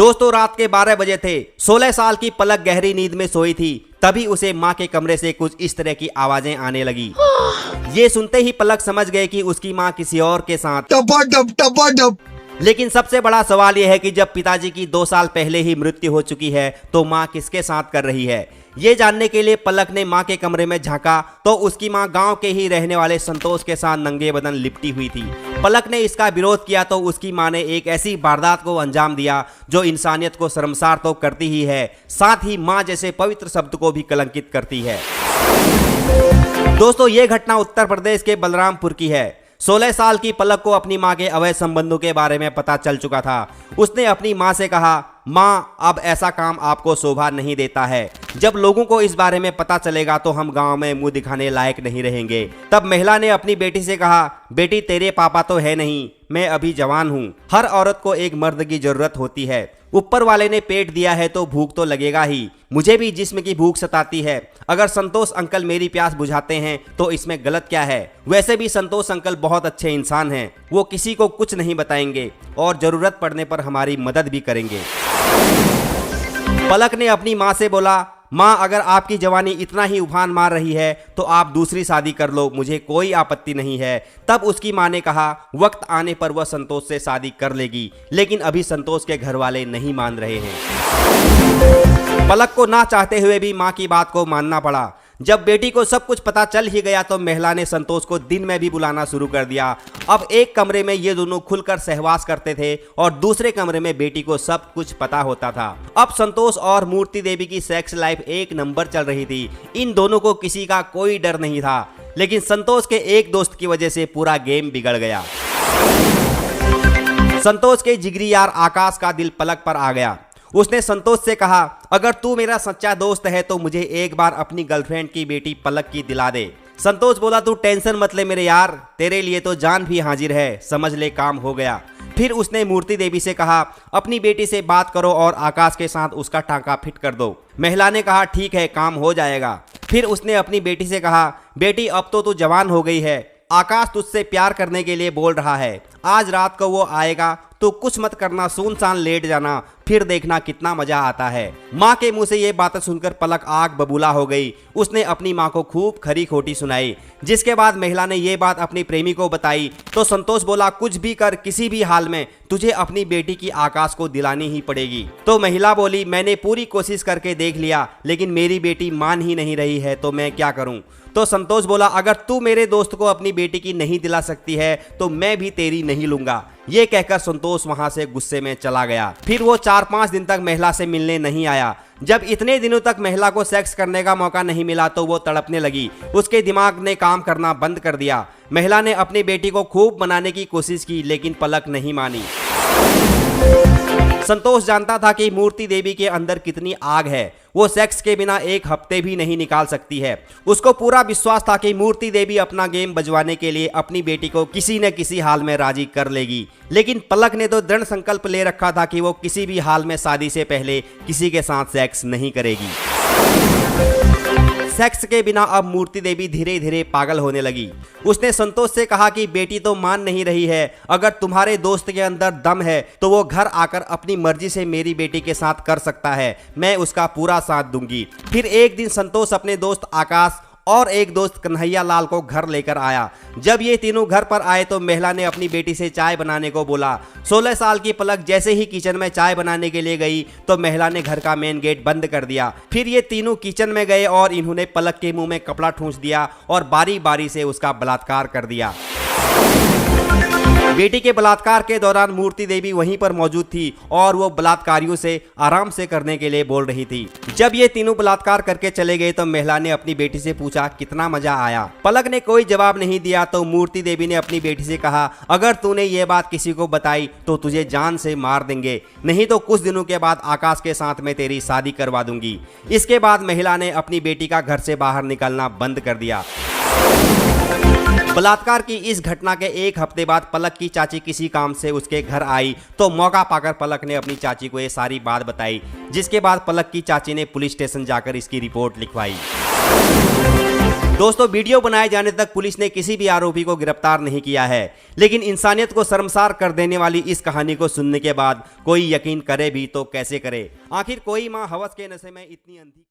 दोस्तों रात के 12 बजे थे। 16 साल की पलक गहरी नींद में सोई थी, तभी उसे माँ के कमरे से कुछ इस तरह की आवाजें आने लगी। ये सुनते ही पलक समझ गए कि उसकी माँ किसी और के साथ टपाटप। लेकिन सबसे बड़ा सवाल यह है कि जब पिताजी की 2 साल पहले ही मृत्यु हो चुकी है तो माँ किसके साथ कर रही है। ये जानने के लिए पलक ने माँ के कमरे में झांका तो उसकी माँ गांव के ही रहने वाले संतोष के साथ नंगे बदन लिपटी हुई थी। पलक ने इसका विरोध किया तो उसकी माँ ने एक ऐसी वारदात को अंजाम दिया जो इंसानियत को शर्मसार तो करती ही है, साथ ही माँ जैसे पवित्र शब्द को भी कलंकित करती है। दोस्तों ये घटना उत्तर प्रदेश के बलरामपुर की है। 16 साल की पलक को अपनी मां के अवैध संबंधों के बारे में पता चल चुका था। उसने अपनी मां से कहा, मां अब ऐसा काम आपको शोभा नहीं देता है। जब लोगों को इस बारे में पता चलेगा तो हम गांव में मुंह दिखाने लायक नहीं रहेंगे। तब महिला ने अपनी बेटी से कहा, बेटी तेरे पापा तो है नहीं, मैं अभी जवान हूँ। हर औरत को एक मर्द की जरूरत होती है। ऊपर वाले ने पेट दिया है तो भूख तो लगेगा ही। मुझे भी जिस्म की भूख सताती है। अगर संतोष अंकल मेरी प्यास बुझाते हैं तो इसमें गलत क्या है। वैसे भी संतोष अंकल बहुत अच्छे इंसान हैं। वो किसी को कुछ नहीं बताएंगे और जरूरत पड़ने पर हमारी मदद भी करेंगे। पलक ने अपनी माँ से बोला, माँ अगर आपकी जवानी इतना ही उफान मार रही है तो आप दूसरी शादी कर लो, मुझे कोई आपत्ति नहीं है। तब उसकी माँ ने कहा, वक्त आने पर वह संतोष से शादी कर लेगी, लेकिन अभी संतोष के घर वाले नहीं मान रहे हैं। पलक को ना चाहते हुए भी माँ की बात को मानना पड़ा। जब बेटी को सब कुछ पता चल ही गया तो महिला ने संतोष को दिन में भी बुलाना शुरू कर दिया। अब एक कमरे में ये दोनों खुलकर सहवास करते थे और दूसरे कमरे में बेटी को सब कुछ पता होता था। अब संतोष और मूर्ति देवी की सेक्स लाइफ एक नंबर चल रही थी। इन दोनों को किसी का कोई डर नहीं था, लेकिन संतोष के एक दोस्त की वजह से पूरा गेम बिगड़ गया। संतोष के जिगरी यार आकाश का दिल पलक पर आ गया। उसने संतोष से कहा, अगर तू मेरा सच्चा दोस्त है तो मुझे एक बार अपनी गर्लफ्रेंड की बेटी पलक की दिला दे। संतोष बोला, तू टेंशन मत ले मेरे यार, तेरे लिए तो जान भी हाजिर है, समझ ले काम हो गया। फिर उसने मूर्ति देवी से कहा, अपनी बेटी से बात करो और आकाश के साथ उसका टांका फिट कर दो। महिला ने कहा, ठीक है, काम हो जाएगा। फिर उसने अपनी बेटी से कहा, बेटी अब तो तू जवान हो गई है, आकाश तुझसे प्यार करने के लिए बोल रहा है। आज रात को वो आएगा तो कुछ मत करना, सुनसान लेट जाना, फिर देखना कितना मजा आता है। माँ के मुंह से ये बातें सुनकर पलक आग बबूला हो गई। उसने अपनी माँ को खूब खरी खोटी सुनाई। जिसके बाद महिला ने ये बात अपनी प्रेमी को बताई तो संतोष बोला, कुछ भी कर, किसी भी हाल में तुझे अपनी बेटी की आकाश को दिलानी ही पड़ेगी। तो महिला बोली, मैंने पूरी कोशिश करके देख लिया, लेकिन मेरी बेटी मान ही नहीं रही है, तो मैं क्या करूं। तो संतोष बोला, अगर तू मेरे दोस्त को अपनी बेटी की नहीं दिला सकती है तो मैं भी तेरी नहीं लूंगा। ये कहकर संतोष वहां से गुस्से में चला गया। फिर वो 4-5 दिन तक महिला से मिलने नहीं आया। जब इतने दिनों तक महिला को सेक्स करने का मौका नहीं मिला तो वो तड़पने लगी। उसके दिमाग ने काम करना बंद कर दिया। महिला ने अपनी बेटी को खूब मनाने की कोशिश की, लेकिन पलक नहीं मानी। संतोष जानता था कि मूर्ति देवी के अंदर कितनी आग है। वो सेक्स के बिना एक हफ्ते भी नहीं निकाल सकती है। उसको पूरा विश्वास था कि मूर्ति देवी अपना गेम बजवाने के लिए अपनी बेटी को किसी न किसी हाल में राजी कर लेगी। लेकिन पलक ने तो दृढ़ संकल्प ले रखा था कि वो किसी भी हाल में शादी से पहले किसी के साथ सेक्स नहीं करेगी। सेक्स के बिना अब मूर्ति देवी धीरे धीरे पागल होने लगी। उसने संतोष से कहा कि बेटी तो मान नहीं रही है, अगर तुम्हारे दोस्त के अंदर दम है तो वो घर आकर अपनी मर्जी से मेरी बेटी के साथ कर सकता है, मैं उसका पूरा साथ दूंगी। फिर एक दिन संतोष अपने दोस्त आकाश और एक दोस्त कन्हैया लाल को घर लेकर आया। जब ये तीनों घर पर आए तो महिला ने अपनी बेटी से चाय बनाने को बोला। 16 साल की पलक जैसे ही किचन में चाय बनाने के लिए गई तो महिला ने घर का मेन गेट बंद कर दिया। फिर ये तीनों किचन में गए और इन्होंने पलक के मुंह में कपड़ा ठूंस दिया और बारी बारी से उसका बलात्कार कर दिया। बेटी के बलात्कार के दौरान मूर्ति देवी वहीं पर मौजूद थी और वो बलात्कारियों से आराम से करने के लिए बोल रही थी। जब ये तीनों बलात्कार करके चले गए तो महिला ने अपनी बेटी से पूछा, कितना मजा आया। पलक ने कोई जवाब नहीं दिया तो मूर्ति देवी ने अपनी बेटी से कहा, अगर तूने ये बात किसी को बताई तो तुझे जान से मार देंगे, नहीं तो कुछ दिनों के बाद आकाश के साथ मैं तेरी शादी करवा दूंगी। इसके बाद महिला ने अपनी बेटी का घर से बाहर निकलना बंद कर दिया। बलात्कार की इस घटना के एक हफ्ते बाद पलक की चाची किसी काम से उसके घर आई तो मौका पाकर पलक ने अपनी चाची को ये सारी बात बताई। जिसके बाद पलक की चाची ने पुलिस स्टेशन जाकर इसकी रिपोर्ट लिखवाई। दोस्तों, वीडियो बनाए जाने तक पुलिस ने किसी भी आरोपी को गिरफ्तार नहीं किया है, लेकिन इंसानियत को शर्मसार कर देने वाली इस कहानी को सुनने के बाद कोई यकीन करे भी तो कैसे करे। आखिर कोई माँ हवस के नशे में इतनी अंधी